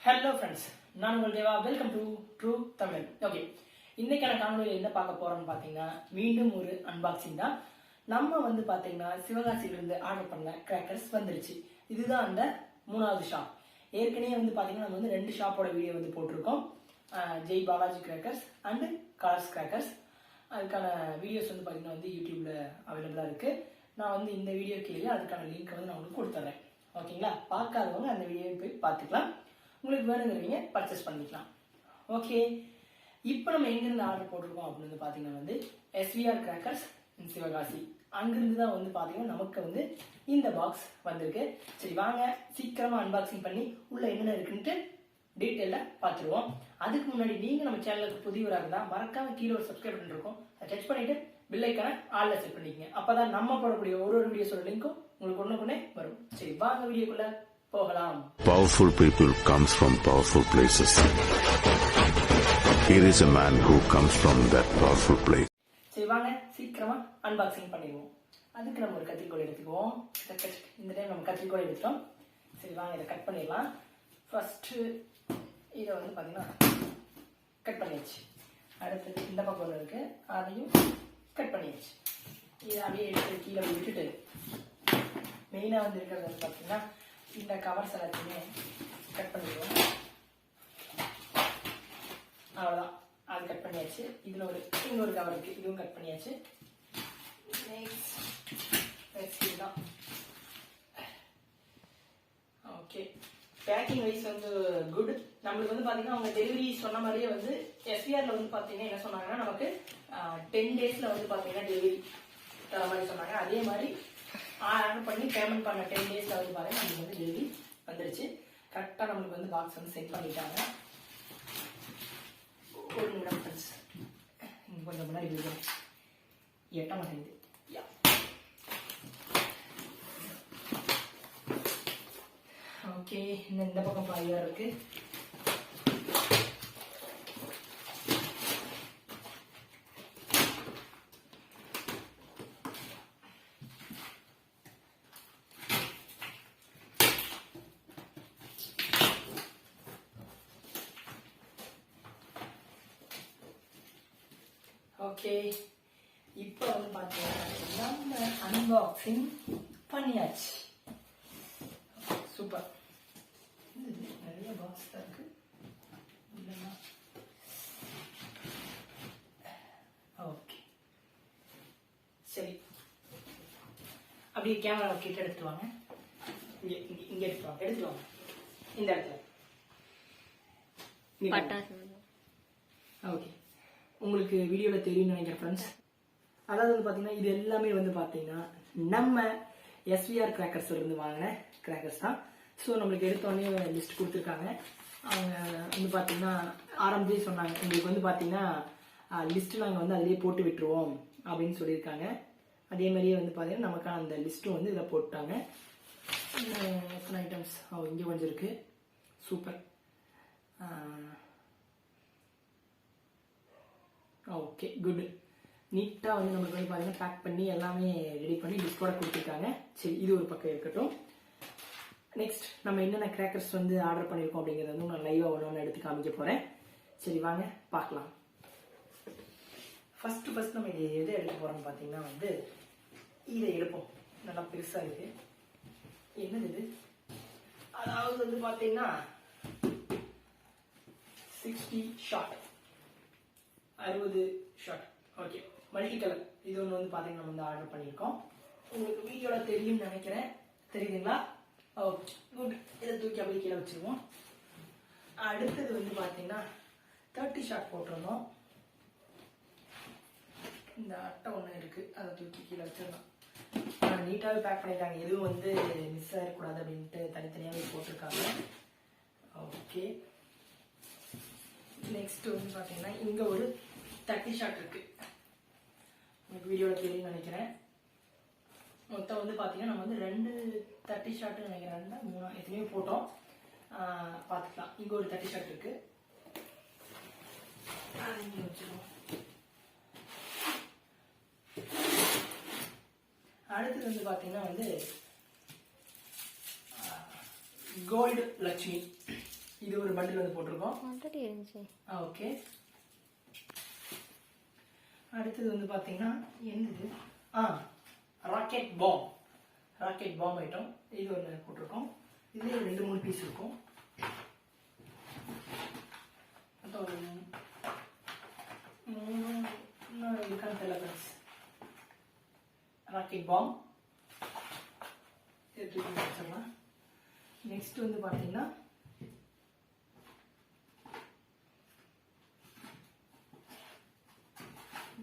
Hello friends, நான் உங்கள் Deva. Welcome to true Tamil. Okay, இன்னைக்கான காணொலியில் என்ன பார்க்க போறோம்னு பார்த்தீங்கன்னா மீண்டும் ஒரு அன்பாக்சிங் தான். நம்ம வந்து பார்த்தீங்கன்னா சிவகாசியிலிருந்து ஆர்டர் பண்ண கிராக்கர்ஸ் வந்துருச்சு. இதுதான் அந்த 3வது ஷாப். ஏற்கனவே வந்து பார்த்தீங்கன்னா நம்ம வந்து 2 ஷாப்போட வீடியோ வந்து போட்டிருக்கோம். Jai Balaji crackers and colours crackers. அதுக்கான வீடியோஸ் வந்து பார்த்தீங்கன்னா வந்து யூடியூப்ல அவைலபிளாக இருக்கு. நான் வந்து இந்த வீடியோ கீழே அதுக்கான லிங்க் வந்து நான் உங்களுக்கு கொடுத்துட்றேன். ஓகேங்களா? பார்க்காதவங்க அந்த வீடியோவை போய் பார்த்துக்கலாம். உங்களுக்கு வேணுங்கிறவங்க பர்ச்சேஸ் பண்ணிக்கலாம். ஓகே, இப்போ நம்ம எங்கேருந்து ஆர்டர் போட்டிருக்கோம் அப்படின்னு பார்த்தீங்கன்னா வந்து SVR Crackers இன் சிவகாசி. அங்கிருந்து தான் வந்து பார்த்தீங்கன்னா நமக்கு வந்து இந்த பாக்ஸ் வந்திருக்கு. சரி வாங்க சீக்கிரமாக அன்பாக்சிங் பண்ணி உள்ள என்னென்ன இருக்குன்ட்டு டீட்டெயிலாக பார்த்துருவோம். அதுக்கு முன்னாடி நீங்கள் நம்ம சேனலுக்கு புதியவராக இருந்தால் மறக்காம கீழே ஒரு சப்ஸ்கிரைப் பண்ணிருக்கோம். அதை டச் பண்ணிட்டு பில் ஐக்கான ஆல்ல செட் பண்ணிக்கங்க. அப்போதான் நம்ம போடக்கூடிய ஒரு வீடியோஸோட லிங்க்கும் உங்களுக்கு ஒன்றுக்குன்னே வரும். சரி வாங்க வீடியோக்குள்ள போகலாம். Powerful people comes from powerful places. Here is a man who comes from that powerful place. சரி வாங்க சீக்கிரமா அன்பாக்சிங் பண்ணிடுவோம். அதுக்கு நம்ம ஒரு கத்திரிக்கோல் எடுத்துக்குவோம். இந்த டைம் நம்ம கத்திரிக்கோல் எடுத்துட்டோம். சரி வாங்க இதை கட் பண்ணிடலாம். ஃபர்ஸ்ட் இதை வந்து பார்த்தீங்கன்னா கட் பண்ணியாச்சு. அடுத்தது இந்த பக்கம் ஒன்று இருக்கு, அதையும் கட் பண்ணியாச்சு. இதை அப்படியே எடுத்து கீழே விட்டுட்டு மெயினாக வந்து இருக்கிறது வந்து பார்த்தீங்கன்னா இந்த கவர்ஸ் எல்லாத்தையுமே கட் பண்ணிடுவோம். அவ்வளோதான், அது கட் பண்ணியாச்சு. இதில் இன்னொரு கவர் இருக்கு, இதுவும் கட் பண்ணியாச்சு. இதுதான். ஓகே, பேக்கிங் வைஸ் வந்து குட். நம்மளுக்கு வந்து பார்த்தீங்கன்னா அவங்க டெலிவரி சொன்ன மாதிரியே வந்து SVRல வந்து பார்த்தீங்கன்னா என்ன சொன்னாங்கன்னா நமக்கு 10 daysல வந்து பார்த்தீங்கன்னா டெலிவரி தர மாதிரி சொன்னாங்க. அதே மாதிரி ஆர்டர் பண்ணி பேமெண்ட் பண்ண 10 daysல வந்து பாருங்க நமக்கு வந்து டெலிவரி வந்துருச்சு. கரெக்டாக நம்மளுக்கு வந்து பாக்ஸ் வந்து சென்ட் பண்ணிட்டாங்க. ஒரு நிமிடம் ஃப்ரெண்ட்ஸ், கொஞ்சம் முன்னாடி எட்ட மாட்டேங்குது. ஓகே, இந்த பக்கம் பாதியாக இருக்கு. ஓகே, இப்போ வந்து பார்த்தீங்கன்னா நம்ம அன்பாக்சிங் பண்ணியாச்சு. சூப்பர். நிறைய பாக்ஸ் தான் இருக்கு. ஓகே சரி, அப்படியே கேமரா கிட்ட எடுத்துட்டு வாங்க. இங்க எடுத்துட்டு வாங்க இந்த இடத்துல. ஓகே, உங்களுக்கு வீடியோவில் தெரியும்னு நினைக்கிறேன் ஃப்ரெண்ட்ஸ். அதாவது வந்து பார்த்தீங்கன்னா இது எல்லாமே வந்து பார்த்தீங்கன்னா நம்ம SVR Crackers இருந்து வாங்கின கிராக்கர்ஸ் தான். ஸோ நம்மளுக்கு எடுத்தோடனே லிஸ்ட் கொடுத்துருக்காங்க. அவங்க வந்து பார்த்தீங்கன்னா ஆரம்பத்திலே சொன்னாங்க உங்களுக்கு வந்து பார்த்தீங்கன்னா லிஸ்ட்டு நாங்கள் வந்து அதிலே போட்டு விட்டுருவோம் அப்படின்னு சொல்லியிருக்காங்க. அதே மாதிரியே வந்து பார்த்தீங்கன்னா நமக்கான அந்த லிஸ்ட்டும் வந்து இதில் போட்டாங்க. எத்தனை ஐட்டம்ஸ் இங்கே கொஞ்சம் இருக்குது. சூப்பர். Okay good. நீட்டாக வந்து நம்மளுக்கு வந்து பார்த்தீங்கன்னா பேக் பண்ணி எல்லாமே ரெடி பண்ணி லிஸ்ட்டோட கொடுத்துருக்காங்க. சரி, இது ஒரு பக்கம் இருக்கட்டும். நெக்ஸ்ட் நம்ம என்னென்ன கிராக்கர்ஸ் வந்து ஆர்டர் பண்ணியிருக்கோம் அப்படிங்கிறத வந்து நான் லைவாக ஒன்று எடுத்து காமிக்க போகிறேன். சரி வாங்க பார்க்கலாம். ஃபர்ஸ்ட் நம்ம இதை எதை எடுக்க போகிறோம்னு பார்த்தீங்கன்னா வந்து இதை எடுப்போம். நல்லா பெருசாக இருக்கு. என்னது இது? அதாவது வந்து பார்த்தீங்கன்னா 60 shot, 60 shot. Okay, multi colour. இது ஒன்று வந்து பார்த்தீங்கன்னா நம்ம வந்து ஆர்டர் பண்ணியிருக்கோம். உங்களுக்கு வீடியோவில் தெரியும்னு நினைக்கிறேன். தெரியுதுங்களா? Okay good. இதை தூக்கி அப்படியே கீழே வச்சுருவோம். அடுத்தது வந்து பார்த்தீங்கன்னா 30 ஷாட் போட்டிருந்தோம். இந்த அட்டை ஒன்று இருக்குது, அதை தூக்கி கீழே வச்சிடலாம். நீட்டாகவே பேக் பண்ணிட்டாங்க. எதுவும் வந்து மிஸ் ஆகிடக்கூடாது அப்படின்ட்டு தனித்தனியாகவே போட்டிருக்காங்க. ஓகே, நெக்ஸ்ட் வந்து பார்த்தீங்கன்னா இங்கே ஒரு 30 ஷாட் இருக்கு. உங்களுக்கு வீடியோவில் தெரியும்னு நினைக்கிறேன். மொத்தம் வந்து பார்த்தீங்கன்னா நம்ம வந்து 2 30 ஷாட்டு நினைக்கிறேன். 3 எத்தனையோ போட்டோம், பார்த்துக்கலாம். இங்கே ஒரு 30 ஷாட் இருக்கு, இங்கே வச்சுருவோம். அடுத்தது வந்து பார்த்தீங்கன்னா வந்து கோல்டு லட்சுமி இது ஒரு பண்டில் வந்து போட்டிருக்கோம். ஆல்ரெடி இருந்துச்சு. ஓகே. அடுத்தது வந்து பார்த்தீங்கன்னா என்னது, ராக்கெட் பாம் ஐட்டம். இது ஒன்று போட்டிருக்கோம். இதுலேயே 2-3 பீஸ் இருக்கும். ஒரு 3 இருக்கான்னு தெரியல ஃப்ரெண்ட்ஸ். ராக்கெட் பாம் வச்சிடலாம். நெக்ஸ்ட் வந்து பார்த்தீங்கன்னா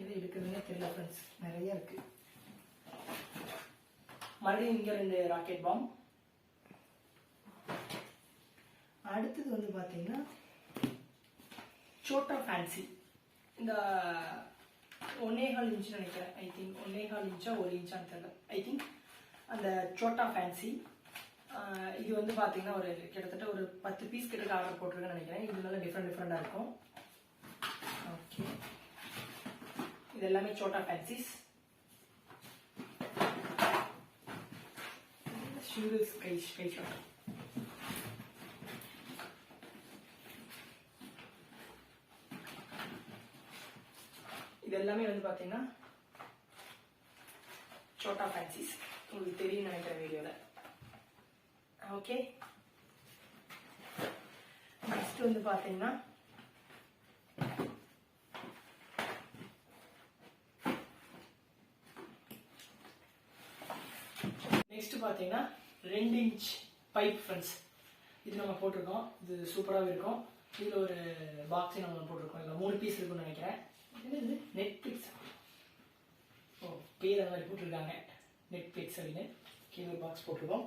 எது எடுக்கிறதுனே தெரியல ஃப்ரெண்ட்ஸ், நிறைய இருக்கு. மறுபடியும் இங்கே 2 ராக்கெட் பாம். அடுத்தது வந்து பார்த்தீங்கன்னா சோட்டா ஃபேன்சி. இந்த 1.25 இன்ச் நினைக்கிறேன். ஐ திங்க் 1.25 இன்ச்சா 1 இன்ச்சான்னு தெரியல. ஐ திங்க் அந்த சோட்டா ஃபேன்சி. இது வந்து பார்த்தீங்கன்னா ஒரு கிட்டத்தட்ட ஒரு 10 பீஸ் கிட்ட ஆர்டர் போட்டிருக்கேன்னு நினைக்கிறேன். இது நல்லா டிஃப்ரெண்டாக இருக்கும். ஓகே, இது எல்லாமே சோட்டா ஃபேன்சிஸ். ஷிங்கிள்ஸ் கை ஷாட். இது எல்லாமே வந்து பார்த்தீங்கன்னா சோட்டா ஃபேன்சிஸ். உங்களுக்கு தெரியும் நினைக்கிற வீடியோவில். ஓகே, நெக்ஸ்ட் வந்து பார்த்தீங்கன்னா நெக்ஸ்ட் பார்த்தீங்கன்னா 2 இன்ச் பைப் ஃப்ரெண்ட்ஸ். இது நம்ம போட்டிருக்கோம். இது சூப்பராகவே இருக்கும். இதில் ஒரு பாக்ஸை நம்ம போட்டிருக்கோம். இதில் 3 பீஸ் இருக்குன்னு நினைக்கிறேன். இது நெட்ஃப்ளிக்ஸ். பேர் அந்த மாதிரி போட்டிருக்காங்க, நெட்ஃப்ளிக்ஸ் அப்படின்னு. கீழே ஒரு பாக்ஸ் போட்டிருக்கோம்.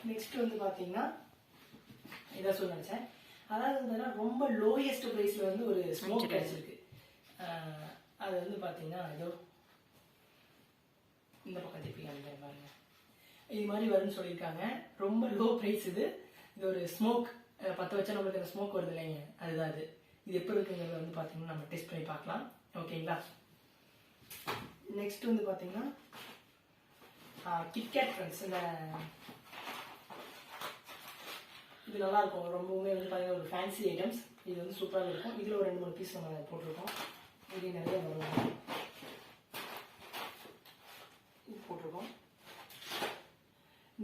நெக்ஸ்ட் வந்து பார்த்தீங்கன்னா இதான் சொல்ல நினச்சேன். அதாவது ரொம்ப லோயஸ்ட் ப்ரைஸில் வந்து ஒரு ஸ்மோக் கிடைச்சிருக்கு. அது வந்து பார்த்தீங்கன்னா ஏதோ இந்த பக்கம் திருப்பி பாருங்க, இது மாதிரி வரும்னு சொல்லியிருக்காங்க. ரொம்ப லோ ப்ரைஸ் இது. இது ஒரு ஸ்மோக் 10 வச்சா நம்மளுக்கு அந்த ஸ்மோக் வருது இல்லைங்க, அதுதான் அது. இது எப்படி இருக்குங்கிறது வந்து பார்த்தீங்கன்னா நம்ம டெஸ்ட் பண்ணி பார்க்கலாம். ஓகேங்களா. நெக்ஸ்ட் வந்து பார்த்தீங்கன்னா கிட்கேட் ஃப்ரெண்ட்ஸ். இந்த இது நல்லா இருக்கும். ரொம்பவுமே வந்து பார்த்தீங்கன்னா ஒரு ஃபேன்சி ஐட்டம்ஸ். இது வந்து சூப்பராக இருக்கும். இதில் ஒரு 2-3 பீஸ் நம்ம போட்டிருக்கோம். இது நிறைய வருவாங்க. இது போட்டிருக்கோம்.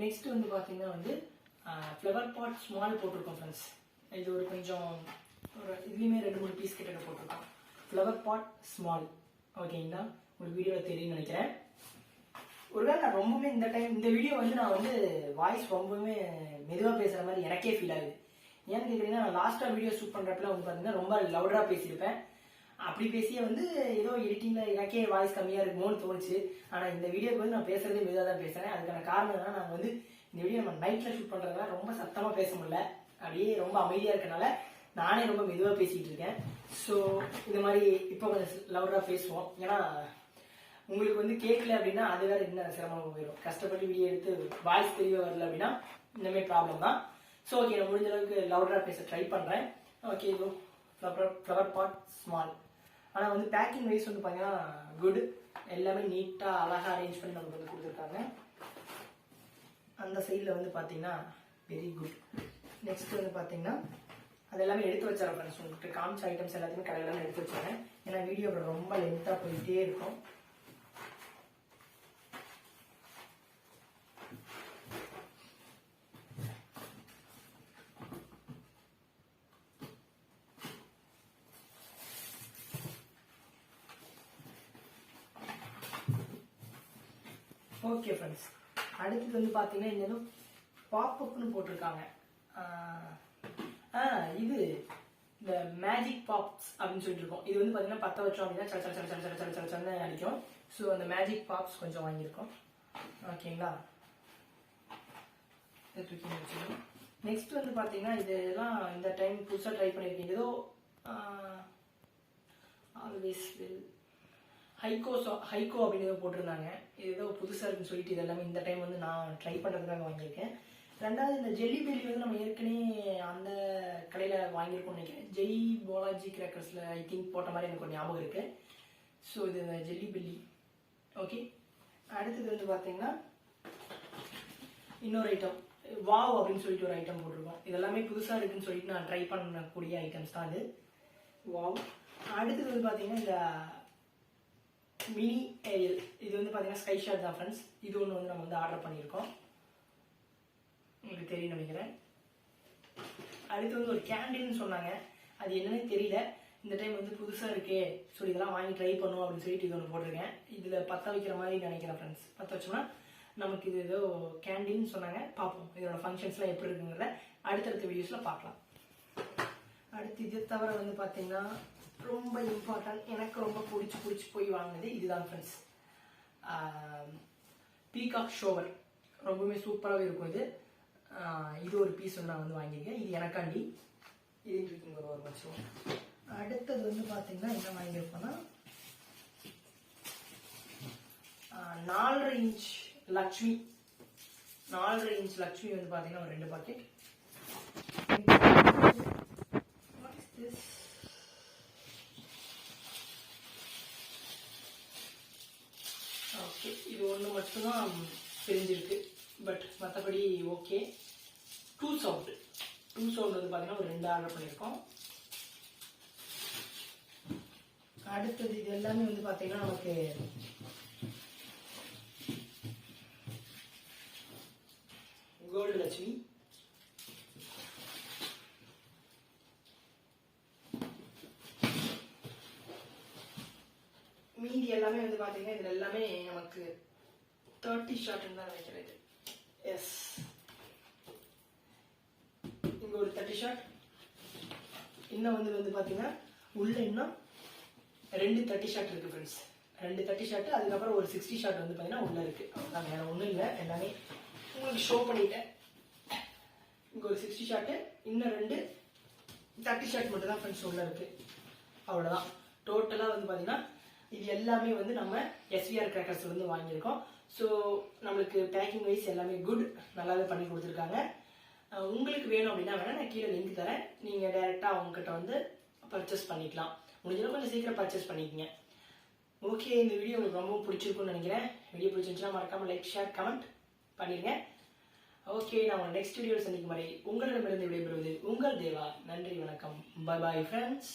நெக்ஸ்ட் வந்து பார்த்தீங்கன்னா வந்து ஃப்ளவர் பாட் ஸ்மால் போட்டிருக்கோம் ஃப்ரெண்ட்ஸ். இது ஒரு கொஞ்சம் ஒரு இதுலேயுமே 2-3 பீஸ் கிட்ட போட்டிருக்கோம். Flower pot small. ஓகேங்களா, ஒரு வீடியோவில் தெரியும்னு நினைக்கிறேன். ஒருவேளை நான் ரொம்பவுமே இந்த வீடியோ வந்து நான் வந்து வாய்ஸ் ரொம்பவுமே மெதுவாக பேசுகிற மாதிரி எனக்கே ஃபீல் ஆகுது. ஏன்னு கேட்குறீங்கன்னா, நான் லாஸ்ட்டாக வீடியோ ஷூட் பண்ணுறப்பல வந்து பார்த்தீங்கன்னா ரொம்ப லவுடராக பேசியிருப்பேன். அப்படி பேசியே வந்து ஏதோ எடிட்டிங்கில் எனக்கே வாய்ஸ் கம்மியாக இருக்குமோன்னு தோணுச்சு. ஆனால் இந்த வீடியோக்கு வந்து நான் பேசுகிறதே மெதுவாக தான் பேசுகிறேன். அதுக்கான காரணம் என்னன்னா, நான் வந்து இந்த வீடியோ நம்ம நைட்டில் ஷூட் பண்ணுறதுனால ரொம்ப சத்தமாக பேச முடியல. அப்படியே ரொம்ப அமைதியாக இருக்கனால நானே ரொம்ப மெதுவாக பேசிகிட்டு இருக்கேன். ஸோ இது மாதிரி இப்போ கொஞ்சம் லவுடராக பேசுவோம். ஏன்னா உங்களுக்கு வந்து கேட்கல அப்படின்னா அது வேற இன்னும் சிரமமாக போயிடும். கஷ்டப்பட்டு வீடியோ எடுத்து வாய்ஸ் தெரியவே வரல அப்படின்னா இந்தமாதிரி ப்ராப்ளம் தான். ஸோ ஓகே, நான் முடிஞ்ச அளவுக்கு லவுடராக பேச ட்ரை பண்ணுறேன். ஓகே, இது ஃப்ளவர் பாட் ஸ்மால். ஆனால் வந்து பேக்கிங் வைஸ் வந்து பார்த்தீங்கன்னா குட். எல்லாமே நீட்டாக அழகாக அரேஞ்ச் பண்ணி நமக்கு வந்து கொடுத்துருக்காங்க. அந்த சைடில் வந்து பார்த்தீங்கன்னா வெரி குட். நெக்ஸ்ட் வந்து பார்த்தீங்கன்னா அது எல்லாமே எடுத்து வச்சார ஃப்ரெண்ட்ஸ். உங்களுக்கு காமிச்ச ஐட்டம்ஸ் எல்லாத்தையுமே கடையில எடுத்து வச்சாங்க. ஏன்னா வீடியோ ரொம்ப லென்த்தாக போயிட்டே இருக்கும். ஓகே ஃப்ரெண்ட்ஸ், அடுத்தது வந்து பார்த்தீங்கன்னா இந்த பாப்அப்னு போட்டிருக்காங்க. இது இந்த மேஜிக் பாப்ஸ் அப்படின்னு சொல்லிட்டு இருக்கோம். இது வந்து பார்த்தீங்கன்னா 10 வச்சோம் அப்படின்னா சல சல சல சல சல சல சலன்னு அடிக்கும். ஸோ அந்த மேஜிக் பாப்ஸ் கொஞ்சம் வாங்கியிருக்கோம். ஓகேங்களா. நெக்ஸ்ட் வந்து பார்த்தீங்கன்னா இதெல்லாம் இந்த டைம் புதுசாக ட்ரை பண்ணியிருக்கீங்க. ஏதோ ஆல்வேஸ் வில் ஹைகோ அப்படின்னு போட்டிருந்தாங்க. இது ஏதோ புதுசாக இருக்குன்னு சொல்லிட்டு இதெல்லாமே இந்த டைம் வந்து நான் ட்ரை பண்ணுறதுக்காக வாங்கியிருக்கேன். ரெண்டாவது இந்த ஜெல்லி பெல்லி வந்து நம்ம ஏற்கனவே அந்த கடையில் வாங்கியிருக்கோம்னு நினைக்கிறேன். பலாஜி கிராக்கர்ஸில் ஐ திங்க் போட்ட மாதிரி எனக்கு ஒரு ஞாபகம் இருக்குது. ஸோ இது இந்த ஜெல்லி பெல்லி. ஓகே, அடுத்தது வந்து பார்த்தீங்கன்னா இன்னொரு ஐட்டம். வாவ் அப்படின்னு சொல்லிட்டு ஒரு ஐட்டம் போட்டிருக்கோம். இதெல்லாமே புதுசாக இருக்குன்னு சொல்லிட்டு நான் ட்ரை பண்ணக்கூடிய ஐட்டம்ஸ் தான் அது. வாவ். அடுத்தது வந்து பார்த்தீங்கன்னா இந்த மினி ஏரியல், இது வந்து பார்த்தீங்கன்னா ஸ்கை ஷாட் தான் ஃப்ரெண்ட்ஸ். இது ஒன்று வந்து நம்ம வந்து ஆர்டர் பண்ணியிருக்கோம், உங்களுக்கு தெரியும் நினைக்கிறேன். அடுத்து வந்து ஒரு கேண்டில்னு சொன்னாங்க, அது என்னன்னு தெரியல. இந்த டைம் வந்து புதுசாக இருக்கே, ஸோ இதெல்லாம் வாங்கி ட்ரை பண்ணுவோம் அப்படின்னு சொல்லிட்டு இது ஒன்று போட்டிருக்கேன். இதில் பற்ற வைக்கிற மாதிரி நினைக்கிறேன் ஃப்ரெண்ட்ஸ். பற்ற வச்சோம்னா நமக்கு இது ஏதோ கேண்டில்னு சொன்னாங்க. பார்ப்போம் இதோட ஃபங்க்ஷன்ஸ்லாம் எப்படி இருக்குங்கிறத அடுத்தடுத்த வீடியோஸில் பார்க்கலாம். அடுத்து இது தவிர வந்து பார்த்தீங்கன்னா ரொம்ப இம்பார்ட்டன்ட், எனக்கு ரொம்ப பிடிச்சி போய் வாங்கினது இதுதான் ஃப்ரெண்ட்ஸ். பீகாக் ஷோவர் ரொம்பவுமே சூப்பராகவே இருக்கும் இது. இது ஒரு பீஸ் வந்து நான் வந்து வாங்கியிருக்கேன், இது எனக்காண்டி. இது இருக்குங்கிற ஒரு பட்சம். அடுத்தது வந்து பார்த்தீங்கன்னா என்ன வாங்கியிருப்போம்னா 4.5 இன்ச் லக்ஷ்மி. 4.5 இன்ச் லக்ஷ்மி வந்து பார்த்தீங்கன்னா ஒரு 2 பாக்கெட். ஓகே, இது ஒன்று மட்டும்தான் தெரிஞ்சிருக்கு, பட் மற்றபடி ஓகே. 2 சவுண்ட் வந்து பார்த்தீங்கன்னா ஒரு 2 ஆர்டர் பண்ணியிருக்கோம். அடுத்தது இது எல்லாமே வந்து பார்த்தீங்கன்னா நமக்கு கோல்டு லட்சுமி. மீதி எல்லாமே வந்து பார்த்தீங்கன்னா இதில் எல்லாமே நமக்கு 30 ஷார்ட்னு தான் நினைக்கிறது. எஸ், இங்கே ஒரு 30 ஷார்ட். இன்னும் வந்து பார்த்தீங்கன்னா உள்ள இன்னும் 2 30 ஷாட் இருக்கு ஃப்ரெண்ட்ஸ். 2 30 ஷாட், அதுக்கப்புறம் ஒரு 60 ஷாட் வந்து பார்த்தீங்கன்னா உள்ள இருக்கு. அவ்வளோதான், வேற ஒன்றும் இல்லை. எல்லாமே உங்களுக்கு ஷோ பண்ணிட்டேன். இங்கே ஒரு 60 ஷாட்டு, இன்னும் 2 30 ஷாட் மட்டும் தான் ஃப்ரெண்ட்ஸ் உள்ள இருக்கு. அவ்வளோதான். டோட்டலாக வந்து பார்த்தீங்கன்னா இது எல்லாமே வந்து நம்ம SVR Crackers வந்து வாங்கியிருக்கோம். ஸோ நம்மளுக்கு பேக்கிங் வைஸ் எல்லாமே குட், நல்லாவே பண்ணி கொடுத்துருக்காங்க. உங்களுக்கு வேணும் அப்படின்னா வேணா நான் கீழே லிங்க் தரேன், நீங்கள் டைரெக்டாக அவங்ககிட்ட வந்து பர்ச்சேஸ் பண்ணிக்கலாம். முடிஞ்சளவு கொஞ்சம் சீக்கிரம் பர்ச்சேஸ் பண்ணிக்கங்க. ஓகே, இந்த வீடியோ உங்களுக்கு ரொம்ப பிடிச்சிருக்குன்னு நினைக்கிறேன். வீடியோ பிடிச்சிருந்துச்சுன்னா மறக்காமல் லைக், ஷேர், கமெண்ட் பண்ணிடுங்க. ஓகே, நான் உங்களை நெக்ஸ்ட் வீடியோவில் சந்திக்கும் வரை உங்களிடமிருந்து விடைபெறுவது உங்கள் தேவா. நன்றி, வணக்கம், பை பாய் ஃப்ரெண்ட்ஸ்.